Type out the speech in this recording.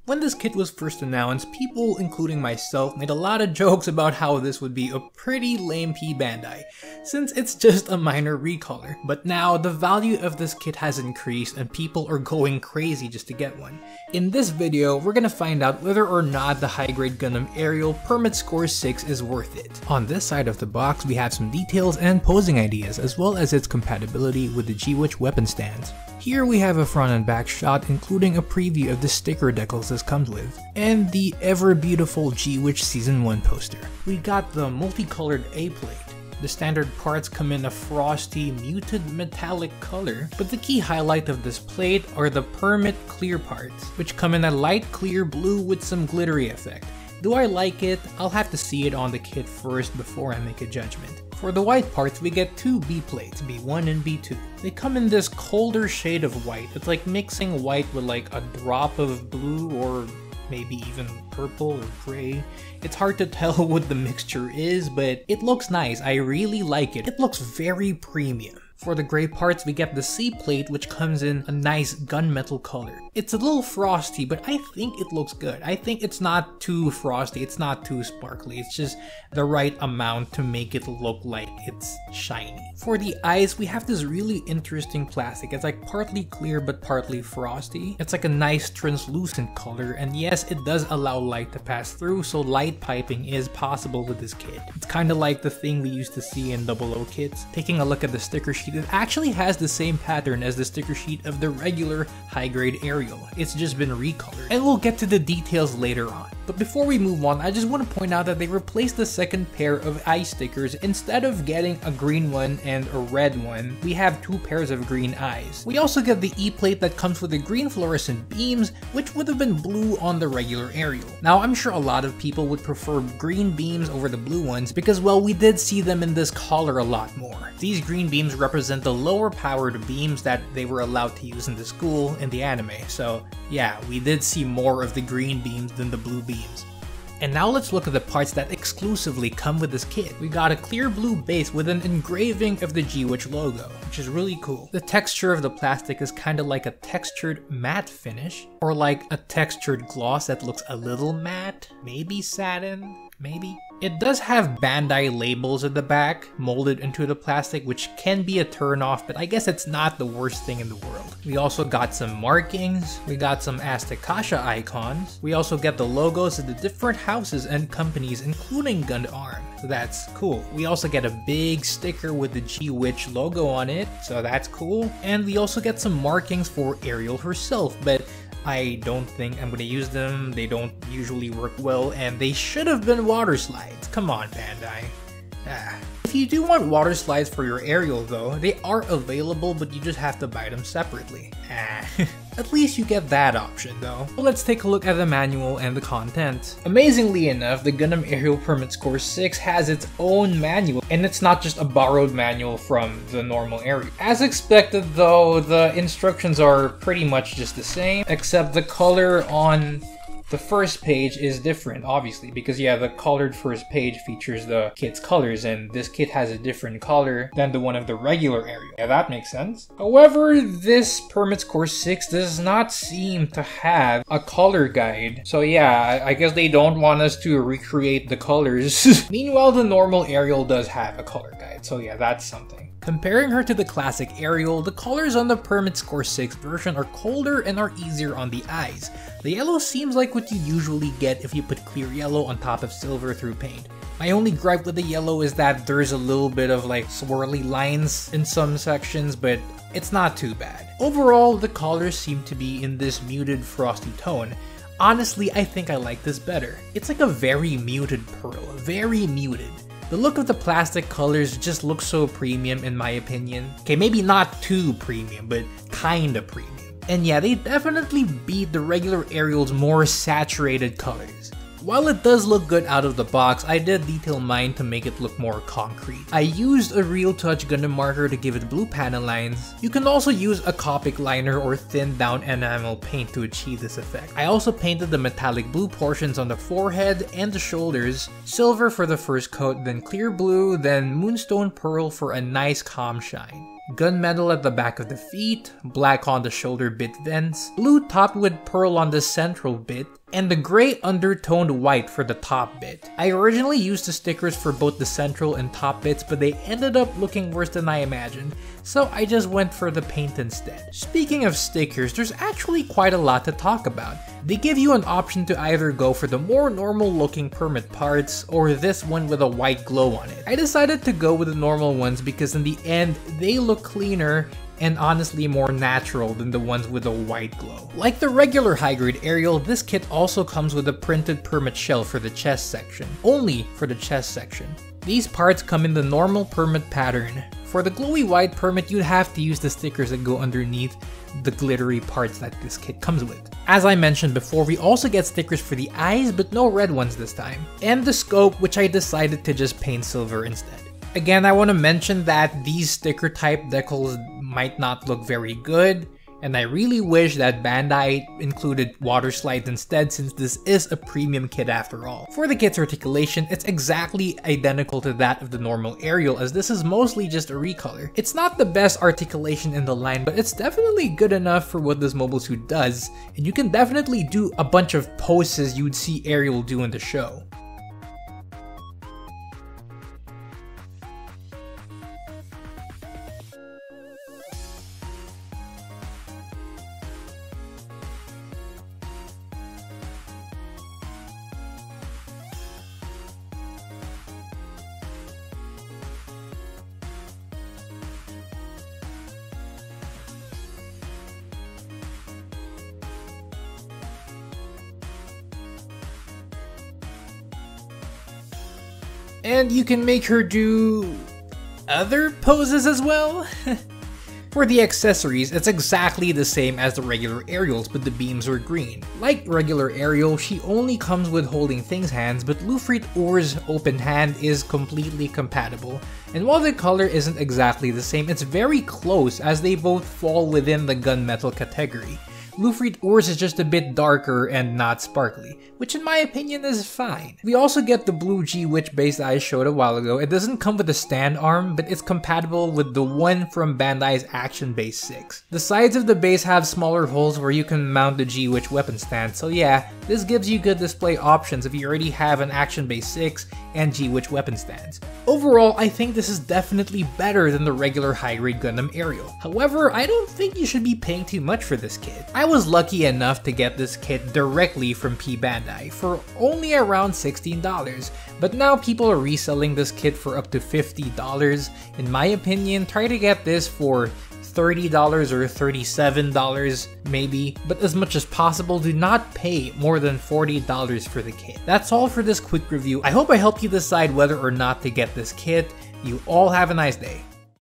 When this kit was first announced, people, including myself, made a lot of jokes about how this would be a pretty lame P-Bandai, since it's just a minor recolor. But now, the value of this kit has increased and people are going crazy just to get one. In this video, we're gonna find out whether or not the high-grade Gundam Aerial Permet Score 6 is worth it. On this side of the box, we have some details and posing ideas, as well as its compatibility with the G-Witch weapon stands. Here we have a front and back shot, including a preview of the sticker decals this comes with, and the ever beautiful G-Witch Season 1 poster. We got the multicolored A-plate. The standard parts come in a frosty, muted metallic color, but the key highlight of this plate are the Permet clear parts, which come in a light clear blue with some glittery effect. Do I like it? I'll have to see it on the kit first before I make a judgment. For the white parts, we get two B plates, B1 and B2. They come in this colder shade of white. It's like mixing white with like a drop of blue or maybe even purple or gray. It's hard to tell what the mixture is, but it looks nice. I really like it. It looks very premium. For the gray parts, we get the C plate, which comes in a nice gunmetal color. It's a little frosty, but I think it looks good. I think it's not too frosty, it's not too sparkly, it's just the right amount to make it look like it's shiny. For the eyes, we have this really interesting plastic. It's like partly clear but partly frosty. It's like a nice translucent color, and yes, it does allow light to pass through, so light piping is possible with this kit. It's kind of like the thing we used to see in 00 kits. Taking a look at the sticker sheet, it actually has the same pattern as the sticker sheet of the regular high-grade Aerial. It's just been recolored, and we'll get to the details later on. But before we move on, I just want to point out that they replaced the second pair of eye stickers. Instead of getting a green one and a red one, we have two pairs of green eyes. We also get the E-plate that comes with the green fluorescent beams, which would have been blue on the regular Aerial. Now, I'm sure a lot of people would prefer green beams over the blue ones because, well, we did see them in this color a lot more. These green beams represent the lower powered beams that they were allowed to use in the school in the anime, so yeah, we did see more of the green beams than the blue beams. And now let's look at the parts that exclusively come with this kit. We got a clear blue base with an engraving of the G-Witch logo, which is really cool. The texture of the plastic is kind of like a textured matte finish, or like a textured gloss that looks a little matte, maybe satin, maybe. It does have Bandai labels at the back, molded into the plastic, which can be a turn-off, but I guess it's not the worst thing in the world. We also got some markings, we got some Aztekasha icons, we also get the logos of the different houses and companies, including Gundam, so that's cool. We also get a big sticker with the G-Witch logo on it, so that's cool. And we also get some markings for Aerial herself, but I don't think I'm gonna use them. They don't usually work well, and they should have been water slides. Come on, Bandai. If you do want water slides for your Aerial though, they are available, but you just have to buy them separately. At least you get that option though. Well, let's take a look at the manual and the content. Amazingly enough, the Gundam Aerial Permet Score 6 has its own manual, and it's not just a borrowed manual from the normal Aerial. As expected though, the instructions are pretty much just the same, except the color on the first page is different, obviously, because yeah, the colored first page features the kit's colors, and this kit has a different color than the one of the regular Aerial. Yeah, that makes sense. However, this Permet Score 6 does not seem to have a color guide. So yeah, I guess they don't want us to recreate the colors. Meanwhile, the normal Aerial does have a color guide, so yeah, that's something. Comparing her to the classic Aerial, the colors on the Permet Score 6 version are colder and are easier on the eyes. The yellow seems like what you usually get if you put clear yellow on top of silver through paint. My only gripe with the yellow is that there's a little bit of like swirly lines in some sections, but it's not too bad. Overall, the colors seem to be in this muted frosty tone. Honestly, I think I like this better. It's like a very muted pearl, very muted. The look of the plastic colors just looks so premium in my opinion. Okay, maybe not too premium, but kinda premium. And yeah, they definitely beat the regular Aerial's more saturated colors. While it does look good out of the box, I did detail mine to make it look more concrete. I used a Real Touch Gundam marker to give it blue panel lines. You can also use a Copic liner or thinned down enamel paint to achieve this effect. I also painted the metallic blue portions on the forehead and the shoulders, silver for the first coat, then clear blue, then moonstone pearl for a nice calm shine. gunmetal at the back of the feet, black on the shoulder bit vents, blue topped with pearl on the central bit, and the gray undertoned white for the top bit. I originally used the stickers for both the central and top bits, but they ended up looking worse than I imagined, so I just went for the paint instead. Speaking of stickers, there's actually quite a lot to talk about. They give you an option to either go for the more normal looking Permet parts, or this one with a white glow on it. I decided to go with the normal ones because in the end, they look cleaner and honestly more natural than the ones with a white glow. Like the regular high-grade Ariel, this kit also comes with a printed Permet shell for the chest section. Only for the chest section. These parts come in the normal Permet pattern. For the glowy white Permet, you'd have to use the stickers that go underneath the glittery parts that this kit comes with. As I mentioned before, we also get stickers for the eyes, but no red ones this time. And the scope, which I decided to just paint silver instead. Again, I want to mention that these sticker type decals might not look very good, and I really wish that Bandai included water slides instead, since this is a premium kit after all. For the kit's articulation, it's exactly identical to that of the normal Ariel, as this is mostly just a recolor. It's not the best articulation in the line, but it's definitely good enough for what this mobile suit does, and you can definitely do a bunch of poses you'd see Ariel do in the show. And you can make her do other poses as well? For the accessories, it's exactly the same as the regular Ariels, but the beams are green. Like regular Ariel, she only comes with holding things hands, but Lufrit Or's open hand is completely compatible. And while the color isn't exactly the same, it's very close as they both fall within the gunmetal category. Lufrit Or's is just a bit darker and not sparkly, which in my opinion is fine. We also get the blue G-Witch base that I showed a while ago. It doesn't come with a stand arm, but it's compatible with the one from Bandai's Action Base 6. The sides of the base have smaller holes where you can mount the G-Witch weapon stand, so yeah, this gives you good display options if you already have an Action Base 6 and G-Witch weapon stands. Overall, I think this is definitely better than the regular high-grade Gundam Ariel. However, I don't think you should be paying too much for this kit. I was lucky enough to get this kit directly from P-Bandai for only around $16, but now people are reselling this kit for up to $50. In my opinion, try to get this for $30 or $37 maybe, but as much as possible, do not pay more than $40 for the kit. That's all for this quick review. I hope I helped you decide whether or not to get this kit. You all have a nice day.